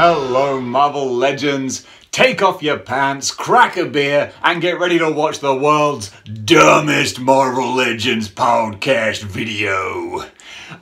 Hello, Marvel Legends. Take off your pants, crack a beer, and get ready to watch the world's dumbest Marvel Legends podcast video.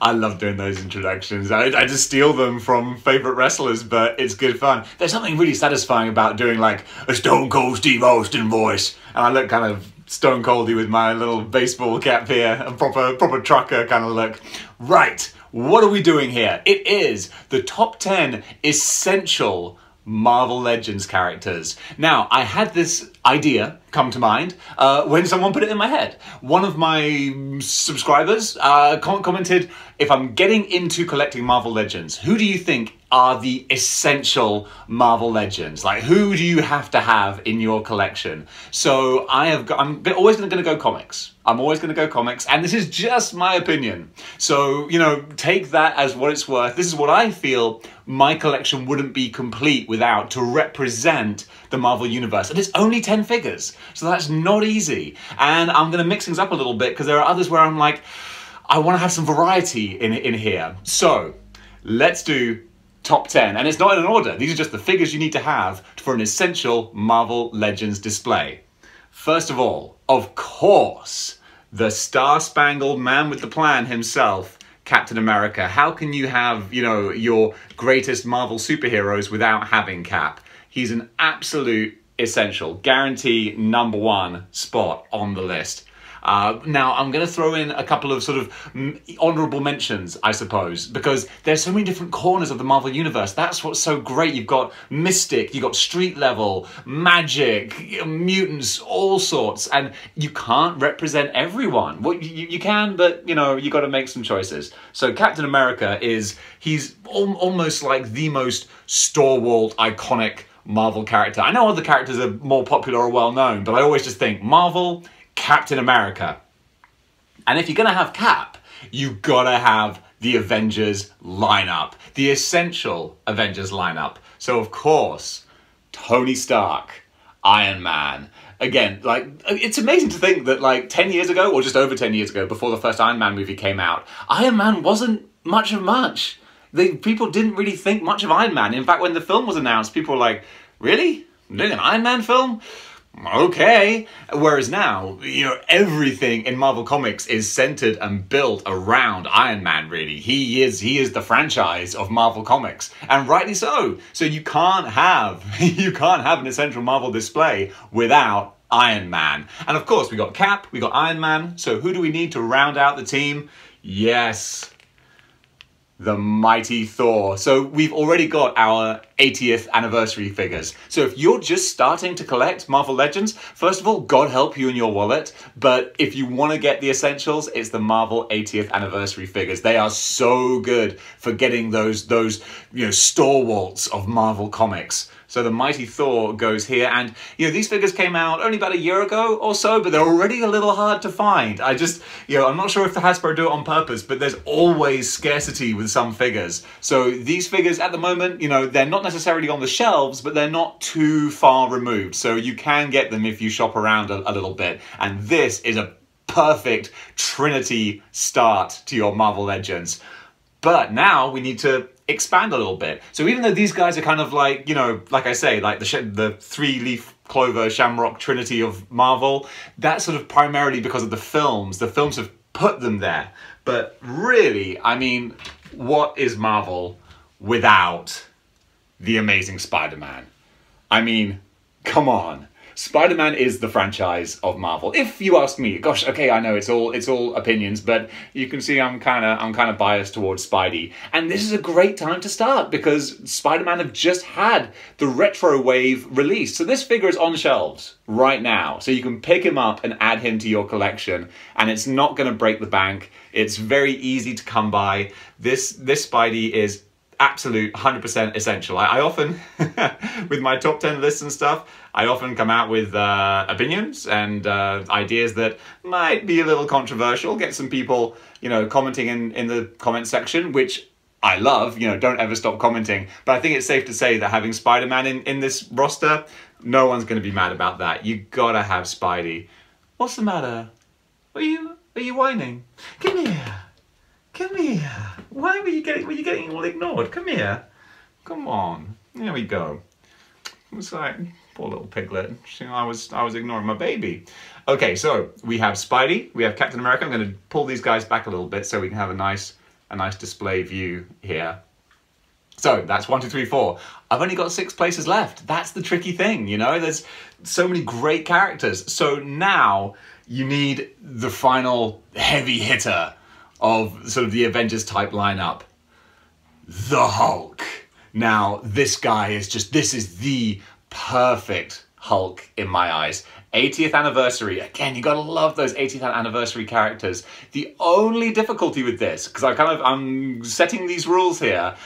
I love doing those introductions. I just steal them from favourite wrestlers, but it's good fun. There's something really satisfying about doing like a Stone Cold Steve Austin voice. And I look kind of stone coldy with my little baseball cap here, a proper trucker kind of look. Right, what are we doing here? It is the top 10 essential Marvel Legends characters. Now, I had this idea come to mind when someone put it in my head. One of my subscribers commented, if I'm getting into collecting Marvel Legends, who do you think are the essential Marvel Legends? Like, who do you have to have in your collection? So I'm always going to go comics. I'm always going to go comics, and this is just my opinion. So, you know, take that as what it's worth. This is what I feel my collection wouldn't be complete without to represent the Marvel Universe. And it's only 10 figures, so that's not easy. And I'm going to mix things up a little bit because there are others where I'm like, I want to have some variety in here. So let's do top 10, and it's not in an order. These are just the figures you need to have for an essential Marvel Legends display. First of all, of course, the Star-Spangled Man with the Plan himself, Captain America. How can you have, you know, your greatest Marvel superheroes without having Cap? He's an absolute essential, guarantee #1 spot on the list. Now, I'm going to throw in a couple of sort of honourable mentions, I suppose, because there's so many different corners of the Marvel Universe. That's what's so great. You've got Mystic, you've got Street Level, Magic, mutants, all sorts, and you can't represent everyone. Well, you can, but, you know, you got to make some choices. So Captain America he's almost like the most stalwart, iconic Marvel character. I know other characters are more popular or well-known, but I always just think Marvel, Captain America. And if you're going to have Cap, you gotta have the Avengers lineup, the essential Avengers lineup. So of course, Tony Stark, Iron Man. Again, like, it's amazing to think that like 10 years ago, or just over 10 years ago, before the first Iron Man movie came out, Iron Man wasn't much of much. People didn't really think much of Iron Man. In fact, when the film was announced, people were like, really? I'm doing an Iron Man film? Okay. Whereas now, you know, everything in Marvel Comics is centered and built around Iron Man, really. He is the franchise of Marvel Comics, and rightly so. So you can't have an essential Marvel display without Iron Man. And of course, we got Cap, we got Iron Man. So who do we need to round out the team? Yes, the mighty Thor. So we've already got our 80th anniversary figures. So if you're just starting to collect Marvel Legends, first of all, God help you in your wallet. But if you want to get the essentials, it's the Marvel 80th anniversary figures. They are so good for getting those you know, stalwarts of Marvel Comics. So the mighty Thor goes here, and you know, these figures came out only about a year ago or so, but they're already a little hard to find. I'm not sure if the Hasbro do it on purpose, but there's always scarcity with some figures. So these figures at the moment, you know, they're not necessarily on the shelves, but they're not too far removed. So you can get them if you shop around a little bit. And this is a perfect Trinity start to your Marvel Legends. But now we need to expand a little bit. So even though these guys are kind of like, you know, like I say, like the three-leaf clover shamrock trinity of Marvel, that's sort of primarily because of the films. The films have put them there. But really, I mean, what is Marvel without the Amazing Spider-Man? I mean, come on. Spider-Man is the franchise of Marvel. If you ask me, gosh, okay, I know it's all opinions, but you can see I'm kind of biased towards Spidey. And this is a great time to start because Spider-Man have just had the retro wave released. So this figure is on shelves right now. So you can pick him up and add him to your collection, and it's not going to break the bank. It's very easy to come by. This Spidey is absolute 100% essential. I often, with my top 10 lists and stuff, I often come out with opinions and ideas that might be a little controversial, get some people, you know, commenting in the comment section, which I love, you know, don't ever stop commenting. But I think it's safe to say that having Spider-Man in this roster, no one's going to be mad about that. You gotta have Spidey. What's the matter? Are you whining? Come here. Come here. Why were you getting all ignored? Come here. Come on. There we go. It's like, poor little piglet. I was ignoring my baby. Okay, so we have Spidey, we have Captain America. I'm going to pull these guys back a little bit so we can have a nice display view here. So that's 1, 2, 3, 4. I've only got 6 places left. That's the tricky thing, you know? There's so many great characters. So now you need the final heavy hitter of sort of the Avengers type lineup. The Hulk. Now, this guy is this is the perfect Hulk in my eyes. 80th anniversary. Again, you gotta love those 80th anniversary characters. The only difficulty with this, because I'm setting these rules here,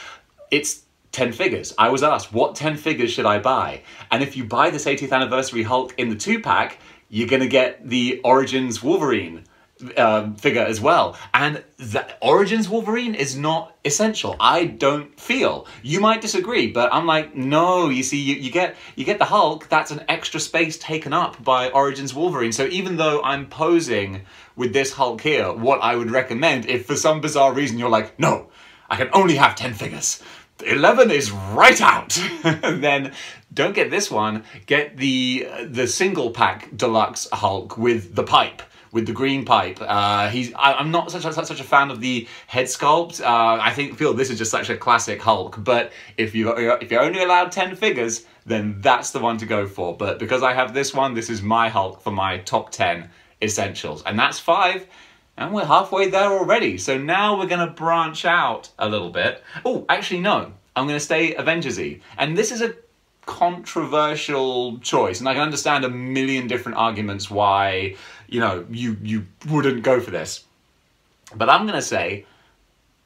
it's 10 figures. I was asked, what 10 figures should I buy? And if you buy this 80th anniversary Hulk in the 2-pack, you're gonna get the Origins Wolverine figure as well. And the Origins Wolverine is not essential, I don't feel. You might disagree, but I'm like, no, you see, you get the Hulk, that's an extra space taken up by Origins Wolverine. So even though I'm posing with this Hulk here, what I would recommend, if for some bizarre reason you're like, no, I can only have 10 figures, 11 is right out, then don't get this one, get the single pack deluxe Hulk with the pipe. With the green pipe. I'm not such a fan of the head sculpt. I feel this is just such a classic Hulk. But if you're only allowed 10 figures, then that's the one to go for. But because I have this one, this is my Hulk for my top 10 essentials, and that's 5. And we're halfway there already. So now we're gonna branch out a little bit. Oh, actually no, I'm gonna stay Avengers-y. And this is a controversial choice, and I can understand a million different arguments why, you know, you wouldn't go for this. But I'm gonna say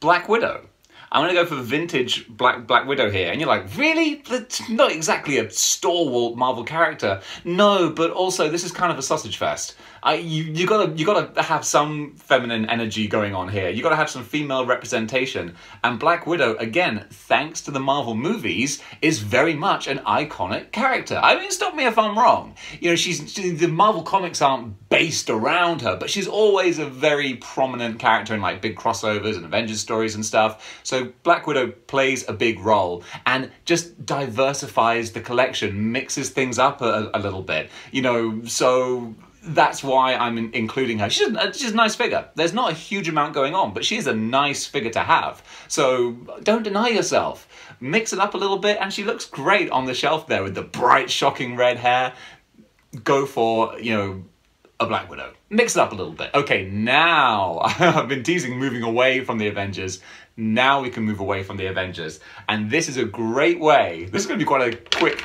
Black Widow. I'm gonna go for vintage Black Widow here. And you're like, really? That's not exactly a stalwart Marvel character. No, but also this is kind of a sausage fest. You gotta have some feminine energy going on here. You gotta have some female representation. And Black Widow, again, thanks to the Marvel movies, is very much an iconic character. I mean, stop me if I'm wrong. You know, the Marvel comics aren't based around her, but she's always a very prominent character in like big crossovers and Avengers stories and stuff. So Black Widow plays a big role and just diversifies the collection, mixes things up a little bit. You know, so that's why I'm including her. She's a nice figure. There's not a huge amount going on, but she is a nice figure to have. So don't deny yourself. Mix it up a little bit, and she looks great on the shelf there with the bright, shocking red hair. Go for, you know, a Black Widow. Mix it up a little bit. Okay, now, I've been teasing moving away from the Avengers. Now we can move away from the Avengers. And this is a great way. This is going to be quite a quick...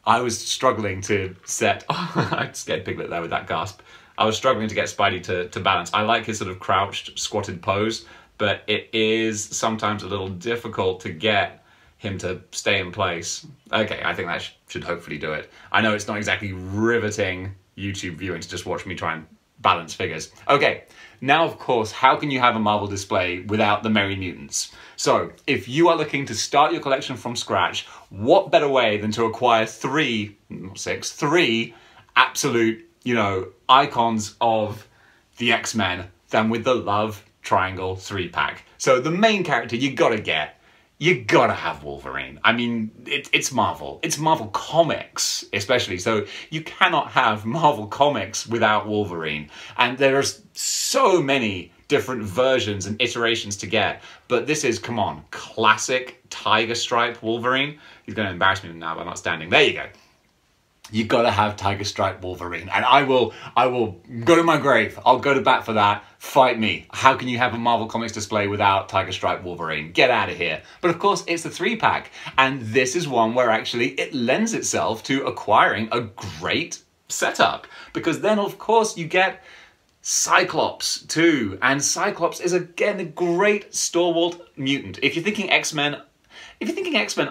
I was struggling to set... I scared Piglet there with that gasp. I was struggling to get Spidey to balance. I like his sort of crouched, squatted pose, but it is sometimes a little difficult to get him to stay in place. Okay, I think that should hopefully do it. I know it's not exactly riveting YouTube viewing to just watch me try and balance figures. Okay, now of course, how can you have a Marvel display without the Merry Mutants? So, if you are looking to start your collection from scratch, what better way than to acquire three absolute, you know, icons of the X-Men than with the Love Triangle 3-pack. So the main character you gotta have Wolverine. I mean, it's Marvel. It's Marvel Comics, especially. So you cannot have Marvel Comics without Wolverine. And there's so many different versions and iterations to get. But this is, come on, classic Tiger Stripe Wolverine. He's going to embarrass me now by not standing. There you go. You gotta have Tiger Stripe Wolverine, and I will go to my grave. I'll go to bat for that. Fight me. How can you have a Marvel Comics display without Tiger Stripe Wolverine? Get out of here. But of course, it's the 3-pack, and this is one where actually it lends itself to acquiring a great setup, because then of course you get CYCLOPS too, and CYCLOPS is again a great stalwart mutant. If you're thinking X-Men,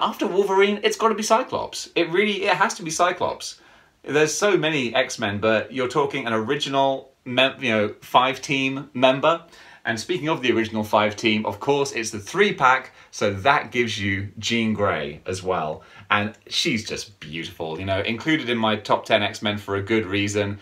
after Wolverine, it's got to be CYCLOPS. It has to be CYCLOPS. There's so many X-Men, but you're talking an original, 5-team member. And speaking of the original 5-team, of course, it's the 3-pack, so that gives you Jean Grey as well. And she's just beautiful, you know, included in my top 10 X-Men for a good reason.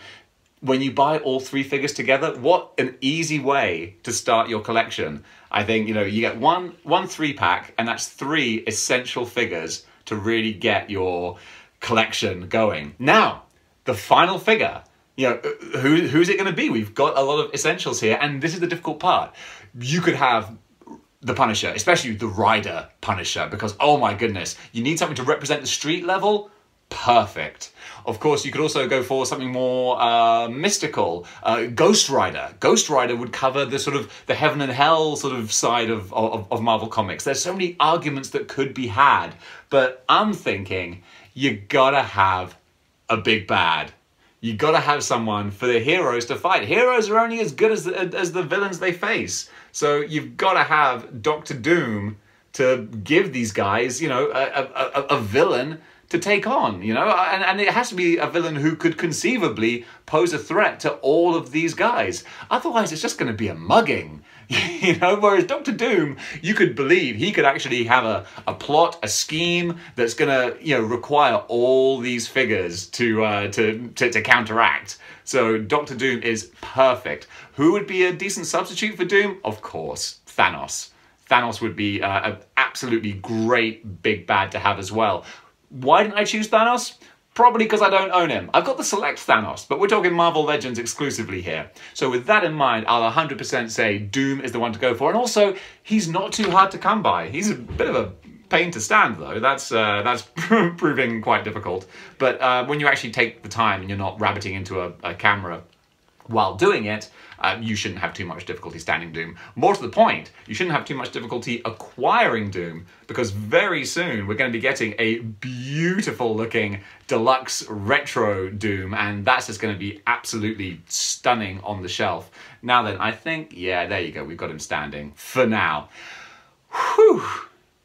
When you buy all 3 figures together, what an easy way to start your collection. I think, you know, you get one 3-pack, and that's 3 essential figures to really get your collection going. Now, the final figure, you know, who's it going to be? We've got a lot of essentials here, and this is the difficult part. You could have the Punisher, especially the Rider Punisher, because, oh my goodness, you need something to represent the street level. Perfect. Of course, you could also go for something more mystical. Ghost Rider. Ghost Rider would cover the sort of the heaven and hell sort of side of Marvel Comics. There's so many arguments that could be had, but I'm thinking you gotta have a big bad. You gotta have someone for the heroes to fight. Heroes are only as good as the villains they face. So you've gotta have Doctor Doom to give these guys, you know, a villain to take on, you know, and it has to be a villain who could conceivably pose a threat to all of these guys. Otherwise, it's just going to be a mugging, you know, whereas Doctor Doom, you could believe he could actually have a plot, a scheme that's going to, you know, require all these figures to counteract. So Doctor Doom is perfect. Who would be a decent substitute for Doom? Of course, Thanos. Thanos would be an absolutely great big bad to have as well. Why didn't I choose Thanos? Probably because I don't own him. I've got the Select Thanos, but we're talking Marvel Legends exclusively here. So with that in mind, I'll 100% say Doom is the one to go for. And also, he's not too hard to come by. He's a bit of a pain to stand, though. That's proving quite difficult. But when you actually take the time and you're not rabbiting into a camera while doing it, you shouldn't have too much difficulty standing Doom. More to the point, you shouldn't have too much difficulty acquiring Doom, because very soon we're going to be getting a beautiful looking deluxe retro Doom, and that's just going to be absolutely stunning on the shelf. Now then, I think, yeah, there you go, we've got him standing for now. Whew.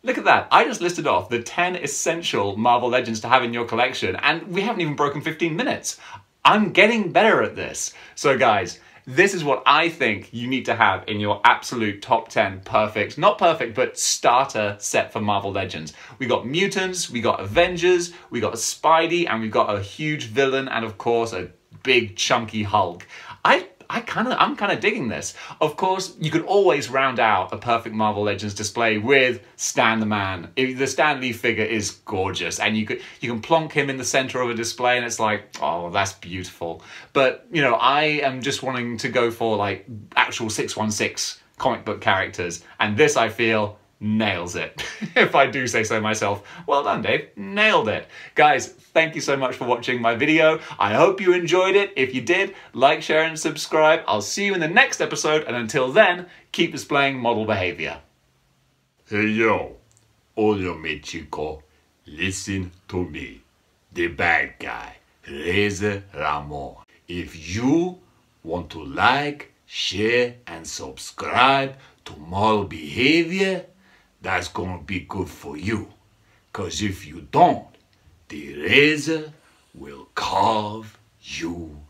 Look at that. I just listed off the 10 essential Marvel Legends to have in your collection, and we haven't even broken 15 minutes. I'm getting better at this. So guys, this is what I think you need to have in your absolute top 10 perfect, not perfect, but starter set for Marvel Legends. We got mutants, we got Avengers, we got Spidey, and we've got a huge villain, and of course, a big chunky Hulk. I'm kind of digging this. Of course, you could always round out a perfect Marvel Legends display with Stan the Man. The Stan Lee figure is gorgeous, and you can plonk him in the center of a display, and it's like, oh, that's beautiful. But you know, I am just wanting to go for like actual 616 comic book characters, and this I feel nails it. If I do say so myself. Well done, Dave. Nailed it. Guys, thank you so much for watching my video. I hope you enjoyed it. If you did, like, share, and subscribe. I'll see you in the next episode, and until then, keep displaying model behavior. Hey yo, Oyo Mexico, listen to me, the bad guy, Reza Ramon. If you want to like, share, and subscribe to model behavior, that's gonna be good for you. Cause if you don't, the razor will carve you